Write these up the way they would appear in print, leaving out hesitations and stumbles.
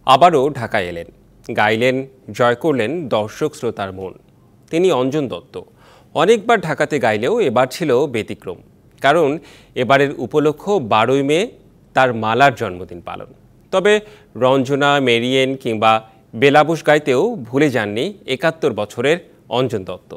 আবারও ঢাকায় এলেন, গাইলেন, জয় করলেন দর্শক শ্রোতার মন। তিনি অঞ্জন দত্ত। অনেকবার ঢাকাতে গাইলেও এবার ছিল ব্যতিক্রম, কারণ এবারের উপলক্ষ 12ই মে, তার মালার জন্মদিন পালন। তবে রঞ্জনা, মেরিয়েন কিংবা বেলাবুশ গাইতেও ভুলে যাননি 71 বছরের অঞ্জন দত্ত।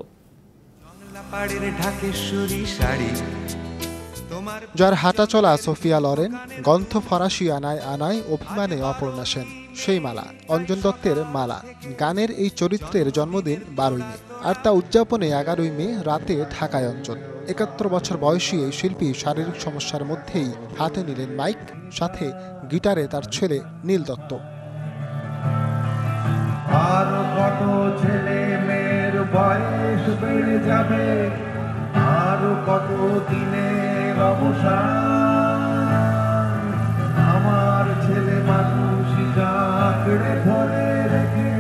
যার হাঁটা চলা সোফিয়া লরেন, গন্থ ফরাসি আনায় আনায় অভিমানে অপর্ণা সেন, সেই মালা অঞ্জন দত্তের মালা। গানের এই চরিত্রের জন্মদিন 12ই মে, আর তা উদযাপনে 11ই মে রাতে ঢাকায় অঞ্জন। 71 বছর বয়সী এই শিল্পী শারীরিক সমস্যার মধ্যেই হাতে নিলেন মাইক, সাথে গিটারে তার ছেলে নীল দত্ত। আর কত ছেলে মেয়ের বয়স বেড়ে যাবে, আর কত দিনের অবসান, আমার ছেলে মানুষ আঁকড়ে ধরে রেখে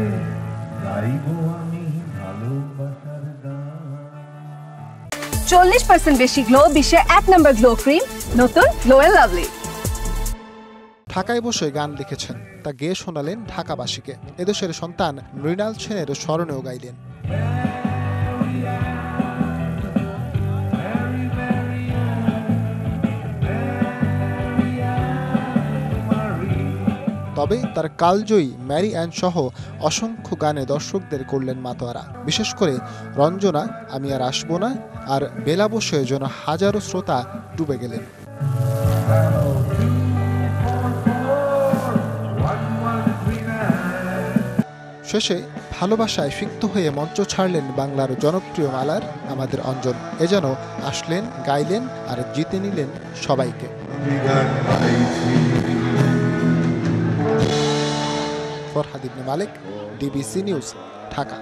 গাইব আমি ভালোবাসার গান। 40% বেশি গ্লো, বিশ্বের 1 নম্বর গ্লো ক্রিম, নতুন গ্লো এন্ড লাভলি। ঢাকায় বসে গান লিখেছেন, তা গেয়ে শোনালেন ঢাকাবাসীকে। এদেশের সন্তান মৃণাল সেনের স্মরণেও গাইলেন। তবে তার কালজয়ী ম্যারি অ্যান সহ অসংখ্য গানে দর্শকদের করলেন মাতোয়ারা। বিশেষ করে রঞ্জনা, আমি আর আসবো না আর বেলাবশে যেন হাজারো শ্রোতা ডুবে গেলেন। শেষে ভালোবাসায় সিক্ত হয়ে মঞ্চ ছাড়লেন বাংলার জনপ্রিয় মালার আমাদের অঞ্জন। এ যেন আসলেন, গাইলেন আর জিতে নিলেন সবাইকে। ফরহাদ ইবনে মালিক, ডিবিসি নিউজ, ঢাকা।